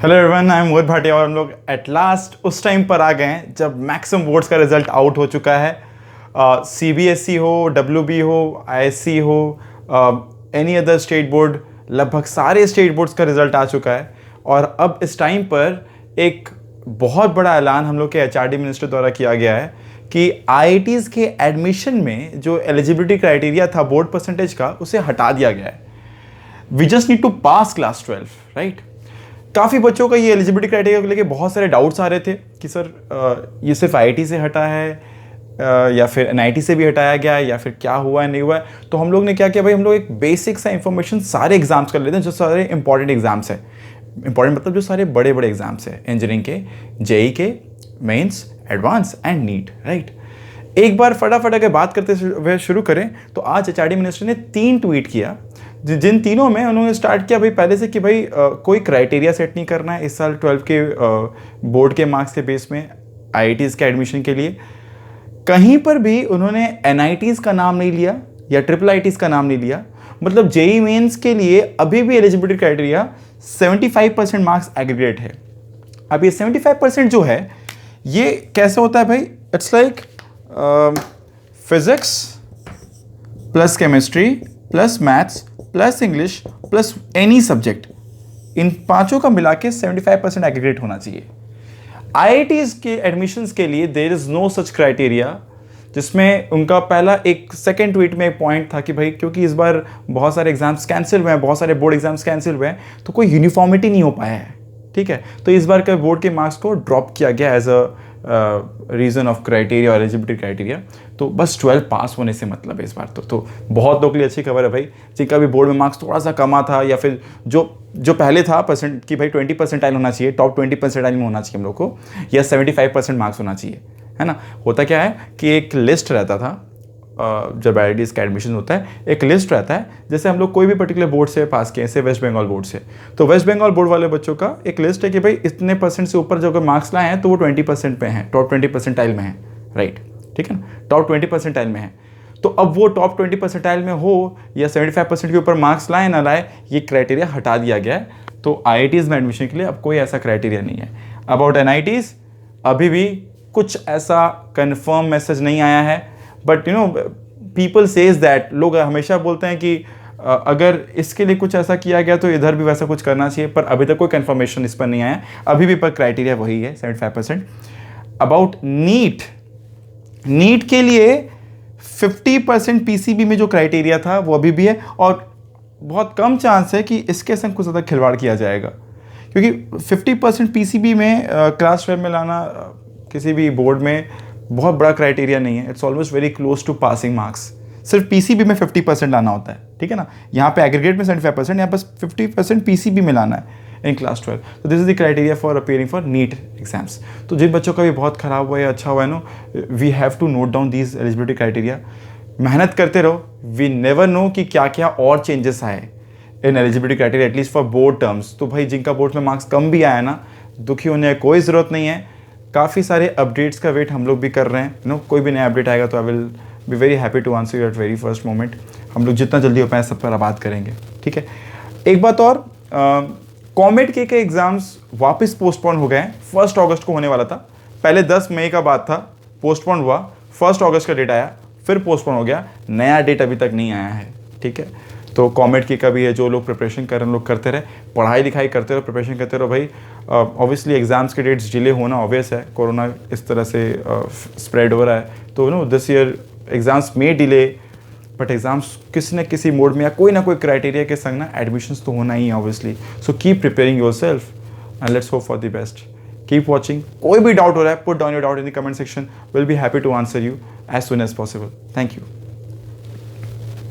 Hello everyone, I am मोहित भाटिया और हम लोग एट लास्ट उस टाइम पर आ गए हैं जब मैक्सिमम बोर्ड्स का रिजल्ट आउट हो चुका है। सीबीएसई हो, डब्ल्यूबी हो, आईएससी हो, एनी अदर स्टेट बोर्ड, लगभग सारे स्टेट बोर्ड्स का रिजल्ट आ चुका है। और अब इस टाइम पर एक बहुत बड़ा ऐलान हम लोग के एचआरडी मिनिस्टर द्वारा किया गया है कि आईआईटीज़ के एडमिशन में जो एलिजिबिलिटी क्राइटेरिया था बोर्ड परसेंटेज का, उसे हटा दिया गया है। We just need to pass class 12, right. काफ़ी बच्चों का ये एलिजिबिलिटी क्राइटेरिया को लेके बहुत सारे डाउट्स आ रहे थे कि सर ये सिर्फ आईआईटी से हटा है या फिर एनआईटी से भी हटाया गया है या फिर क्या हुआ है नहीं हुआ है। तो हम लोग ने क्या किया भाई, हम लोग एक बेसिक सा इन्फॉर्मेशन सारे एग्जाम्स कर लेते हैं जो सारे इंपॉर्टेंट एग्जाम्स हैं। इंपॉर्टेंट मतलब जो सारे बड़े बड़े एग्जाम्स हैं, इंजीनियरिंग के, जेई के, mains, advance and NEET, right. एक बार फटाफट अगर बात करते हुए शुरू करें तो आज एचआरडी मिनिस्टर ने 3 ट्वीट किया, जिन तीनों में उन्होंने स्टार्ट किया भाई पहले से कि भाई कोई क्राइटेरिया सेट नहीं करना है इस साल 12 के बोर्ड के मार्क्स के बेस में आईआईटीज़ के एडमिशन के लिए। कहीं पर भी उन्होंने एनआईटीज़ का नाम नहीं लिया या ट्रिपल आईटीज़ का नाम नहीं लिया। मतलब जेई मेंस के लिए अभी भी एलिजिबिलिटी क्राइटेरिया 75% मार्क्स एग्रीगेट है। अब ये 75% जो है ये कैसे होता है भाई, it's like physics plus chemistry plus maths plus English plus any subject, इन पांचों का मिला के 75% एग्रीगेट होना चाहिए। आईआईटीज़ के एडमिशन्स के लिए there is no such criteria, जिसमें उनका पहला एक सेकेंड ट्वीट में एक पॉइंट था कि भाई क्योंकि इस बार बहुत सारे एग्जाम्स कैंसिल हुए हैं, बहुत सारे बोर्ड एग्जाम्स कैंसिल हुए हैं, तो कोई यूनिफॉर्मिटी नहीं हो पाया है, ठीक है। तो इस बार के बोर्ड के मार्क्स को ड्रॉप किया गया as a reason of criteria और एलिजिबिलिटी क्राइटेरिया। तो बस 12 पास होने से मतलब है इस बार। तो बहुत लोगों के लिए अच्छी खबर है भाई, जिनका भी बोर्ड में मार्क्स थोड़ा सा कमा था या फिर जो पहले था परसेंट कि भाई 20 परसेंटाइल होना चाहिए, टॉप 20 परसेंटाइल में होना चाहिए हम लोग को, या 75% मार्क्स होना चाहिए, है ना। होता क्या है कि एक लिस्ट रहता था जब आईआईटीज़ का एडमिशन होता है, एक लिस्ट रहता है। जैसे हम लोग कोई भी पर्टिकुलर बोर्ड से पास किए, जैसे वेस्ट बंगाल बोर्ड से, तो वेस्ट बंगाल बोर्ड वाले बच्चों का एक लिस्ट है कि भाई इतने परसेंट से ऊपर जो अगर मार्क्स लाए हैं तो वो 20% पे हैं, टॉप 20 परसेंटाइल में हैं, राइट, ठीक है ना, टॉप 20 परसेंटाइल में है। तो अब वो टॉप 20 परसेंटाइल में हो या 75% के ऊपर मार्क्स लाए ना लाए, ये क्राइटेरिया हटा दिया गया है। तो आईआईटीज़ में एडमिशन के लिए अब कोई ऐसा क्राइटेरिया नहीं है। अबाउट एनआईटीज़ अभी भी कुछ ऐसा कन्फर्म मैसेज नहीं आया है, but you know people says that, लोग हमेशा बोलते हैं कि अगर इसके लिए कुछ ऐसा किया गया तो इधर भी वैसा कुछ करना चाहिए, पर अभी तक कोई कंफर्मेशन इस पर नहीं आया। अभी भी पर क्राइटेरिया वही है 75%। अबाउट नीट के लिए 50% पीसीबी में जो क्राइटेरिया था वो अभी भी है, और बहुत कम चांस है कि इसके संग कुछ ज़्यादा खिलवाड़ किया जाएगा, क्योंकि 50% पीसीबी में क्लास 12 में लाना किसी भी बोर्ड में बहुत बड़ा क्राइटेरिया नहीं है। It's almost very close to passing marks. सिर्फ पीसीबी में 50% लाना होता है, ठीक है ना। यहाँ पे एग्रीगेट में 75%, यहाँ बस 50% पीसीबी में लाना है इन क्लास 12। तो this is the criteria for appearing for NEET exams. तो जिन बच्चों का भी बहुत खराब हुआ है, अच्छा हुआ है no, we have to note down these eligibility criteria. मेहनत करते रहो, वी नेवर नो कि क्या क्या और चेंजेस आए in eligibility criteria, at least for board terms. तो भाई जिनका बोर्ड में मार्क्स कम भी आया ना, दुखी होने की कोई ज़रूरत नहीं है। काफ़ी सारे अपडेट्स का वेट हम लोग भी कर रहे हैं, नो कोई भी नया अपडेट आएगा तो I will be very happy to answer you at very first moment. हम लोग जितना जल्दी हो पाए सब पर बात करेंगे, ठीक है। एक बात और, कॉमेट के एग्ज़ाम्स वापस पोस्टपोन हो गए हैं। 1 अगस्त को होने वाला था, पहले 10 मई का बात था, पोस्टपोन हुआ, 1 अगस्त का डेट आया, फिर पोस्टपोन हो गया, नया डेट अभी तक नहीं आया है, ठीक है। तो कॉमेट की का भी है, जो लोग प्रिपरेशन कर रहे हैं लोग करते रहे, पढ़ाई लिखाई करते रहो, प्रिपरेशन करते रहो भाई। ऑब्वियसली एग्जाम्स के डेट्स डिले होना ऑब्वियस है, कोरोना इस तरह से स्प्रेड हो रहा है, तो नो दिस ईयर एग्जाम्स में डिले, बट एग्जाम्स किसी न किसी मोड में या कोई ना कोई क्राइटेरिया के संग ना एडमिशन्स तो होना ही है obviously. So keep preparing your self and let's hope for the best. Keep watching. कोई भी डाउट हो रहा है, put down your doubt in the comment section, will be happy to answer you as soon as possible. Thank you.